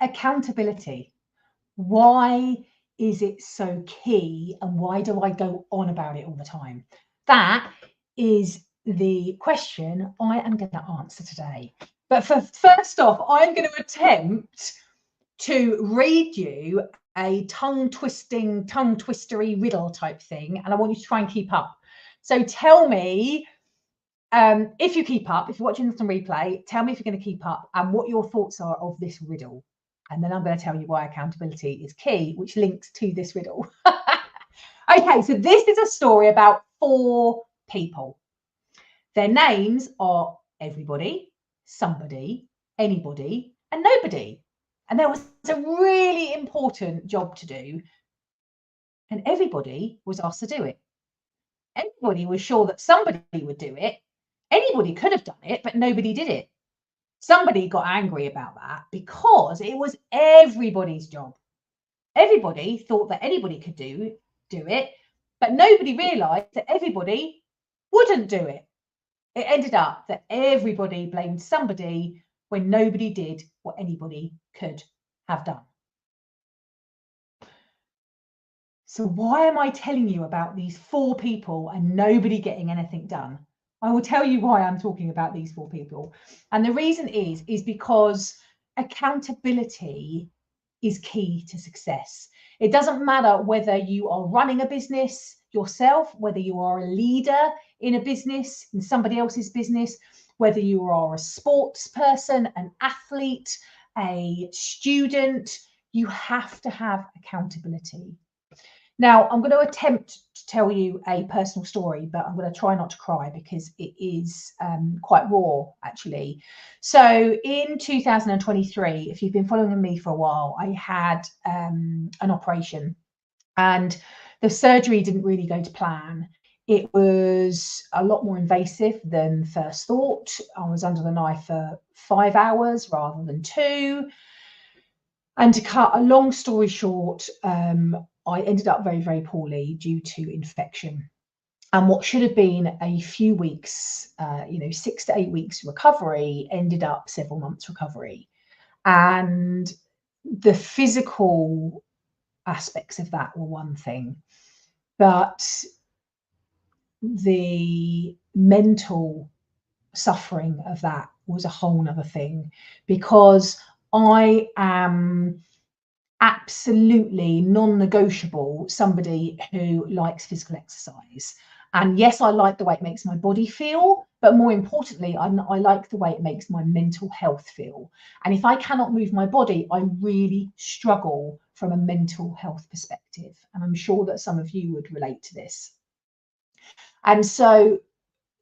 accountability. Why is it so key, and why do I go on about it all the time? That is the question I am going to answer today. But first off, I'm going to attempt to read you a tongue twistery riddle type thing, and I want you to try and keep up. So tell me if you keep up, if you're watching this on replay, tell me if you're going to keep up and what your thoughts are of this riddle. And then I'm going to tell you why accountability is key, which links to this riddle. Okay, so this is a story about 4 people. Their names are everybody, somebody, anybody, and nobody. And there was a really important job to do, and everybody was asked to do it. Everybody was sure that somebody would do it. Anybody could have done it, but nobody did it. Somebody got angry about that because it was everybody's job. Everybody thought that anybody could do it, but nobody realised that everybody wouldn't do it. It ended up that everybody blamed somebody when nobody did what anybody could have done. So why am I telling you about these 4 people and nobody getting anything done? I will tell you why I'm talking about these 4 people. And the reason is because accountability is key to success. It doesn't matter whether you are running a business yourself, whether you are a leader in a business, in somebody else's business, whether you are a sports person, an athlete, a student, you have to have accountability. Now, I'm going to attempt to tell you a personal story, but I'm going to try not to cry because it is quite raw, actually. So in 2023, if you've been following me for a while, I had an operation, and the surgery didn't really go to plan. It was a lot more invasive than first thought. I was under the knife for 5 hours rather than 2. And to cut a long story short, I ended up very, very poorly due to infection. And what should have been a few weeks, 6 to 8 weeks recovery, ended up several months recovery. And the physical aspects of that were one thing, but the mental suffering of that was a whole nother thing, because I am absolutely non-negotiable somebody who likes physical exercise. And yes, I like the way it makes my body feel, but more importantly, I like the way it makes my mental health feel. And if I cannot move my body, I really struggle from a mental health perspective. And I'm sure that some of you would relate to this. And so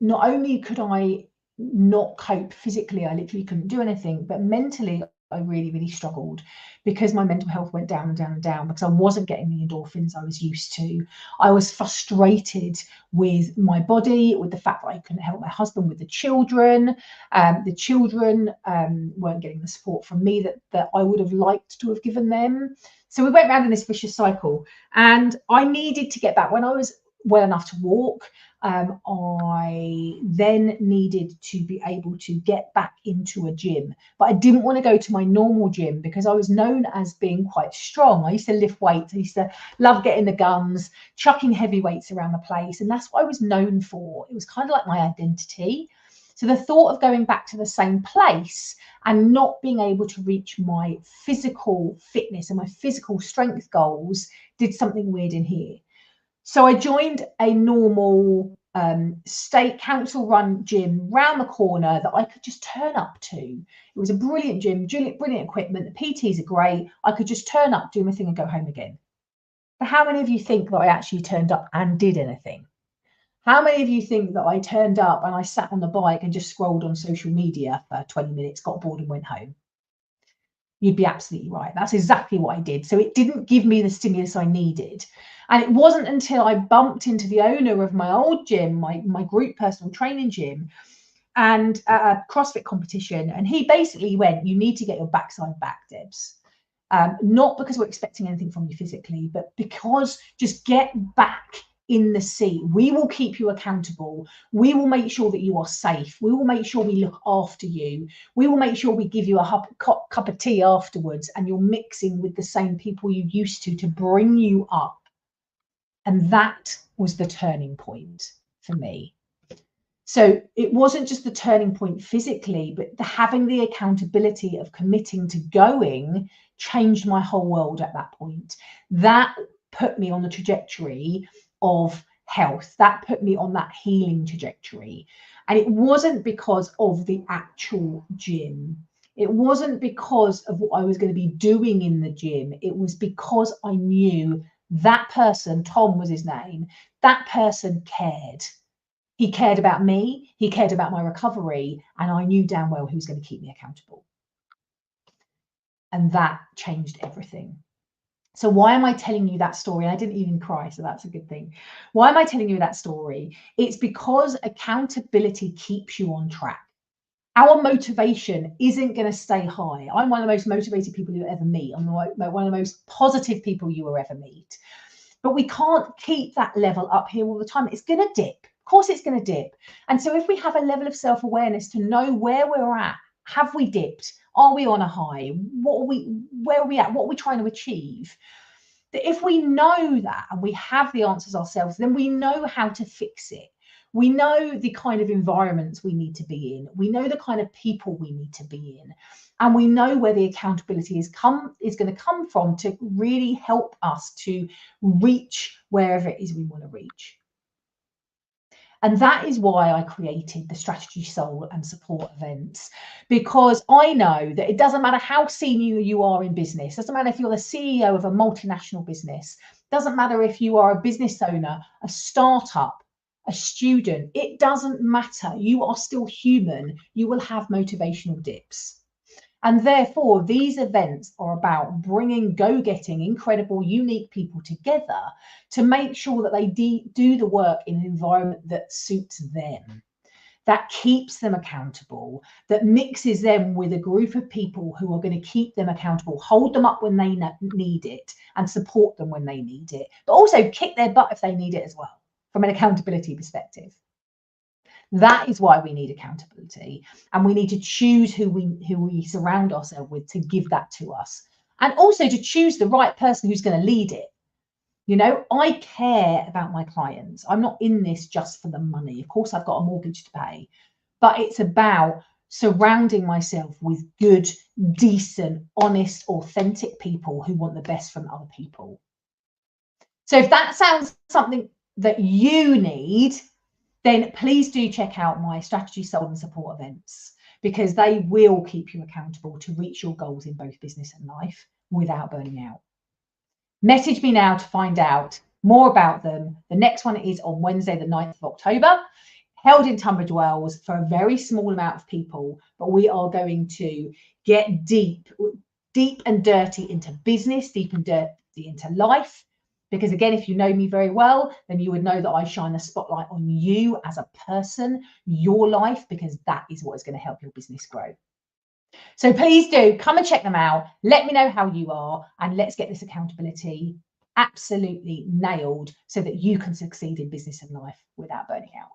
not only could I not cope physically, I literally couldn't do anything, but mentally, I really, really struggled because my mental health went down and down and down because I wasn't getting the endorphins I was used to. I was frustrated with my body, with the fact that I couldn't help my husband with the children. The children weren't getting the support from me that I would have liked to have given them. So we went around in this vicious cycle, and I needed to get back. When I was well enough to walk, I then needed to be able to get back into a gym, but I didn't want to go to my normal gym because I was known as being quite strong. I used to lift weights. I used to love getting the guns, chucking heavy weights around the place, and that's what I was known for. It was kind of like my identity. So the thought of going back to the same place and not being able to reach my physical fitness and my physical strength goals did something weird in here. So I joined a normal state council run gym round the corner that I could just turn up to. It was a brilliant gym, brilliant equipment. The PTs are great. I could just turn up, do my thing and go home again. But how many of you think that I actually turned up and did anything? How many of you think that I turned up and I sat on the bike and just scrolled on social media for 20 minutes, got bored and went home? You'd be absolutely right. That's exactly what I did. So it didn't give me the stimulus I needed. And it wasn't until I bumped into the owner of my old gym, my group personal training gym, and a CrossFit competition. And he basically went, you need to get your backside back, Debs. Not because we're expecting anything from you physically, but because just get back in the seat. We will keep you accountable. We will make sure that you are safe. We will make sure we look after you. We will make sure we give you a cup of tea afterwards, and you're mixing with the same people you used to bring you up. And that was the turning point for me. So it wasn't just the turning point physically, but having the accountability of committing to going changed my whole world at that point. That put me on the trajectory of health. That put me on that healing trajectory. And it wasn't because of the actual gym. It wasn't because of what I was going to be doing in the gym. It was because I knew that person, Tom was his name, that person cared. He cared about me, he cared about my recovery, and I knew damn well he was going to keep me accountable. And that changed everything. So why am I telling you that story? I didn't even cry, so that's a good thing. Why am I telling you that story? It's because accountability keeps you on track. Our motivation isn't going to stay high. I'm one of the most motivated people you ever meet. I'm one of the most positive people you will ever meet. But we can't keep that level up here all the time. It's going to dip. Of course it's going to dip. And so if we have a level of self-awareness to know where we're at, have we dipped? Are we on a high? Where are we at? What are we trying to achieve? That if we know that and we have the answers ourselves, then we know how to fix it. We know the kind of environments we need to be in. We know the kind of people we need to be in. And we know where the accountability is going to come from to really help us to reach wherever it is we want to reach. And that is why I created the Strategy, Soul and Support events, because I know that it doesn't matter how senior you are in business, doesn't matter if you're the CEO of a multinational business, doesn't matter if you are a business owner, a startup, a student, it doesn't matter. You are still human. You will have motivational dips. And therefore, these events are about bringing go-getting, incredible, unique people together to make sure that they do the work in an environment that suits them, that keeps them accountable, that mixes them with a group of people who are going to keep them accountable, hold them up when they need it, and support them when they need it, but also kick their butt if they need it as well, from an accountability perspective. That is why we need accountability, and we need to choose who we surround ourselves with to give that to us, and also to choose the right person who's going to lead it. You know, I care about my clients. I'm not in this just for the money. Of course, I've got a mortgage to pay, but it's about surrounding myself with good, decent, honest, authentic people who want the best from other people. So if that sounds something that you need, then please do check out my Strategy, Soul and Support events, because they will keep you accountable to reach your goals in both business and life without burning out. Message me now to find out more about them. The next one is on Wednesday, the 9th of October, held in Tunbridge Wells for a very small amount of people, but we are going to get deep and dirty into business, deep and dirty into life. Because again, if you know me very well, then you would know that I shine the spotlight on you as a person, your life, because that is what is going to help your business grow. So please do come and check them out. Let me know how you are, and let's get this accountability absolutely nailed so that you can succeed in business and life without burning out.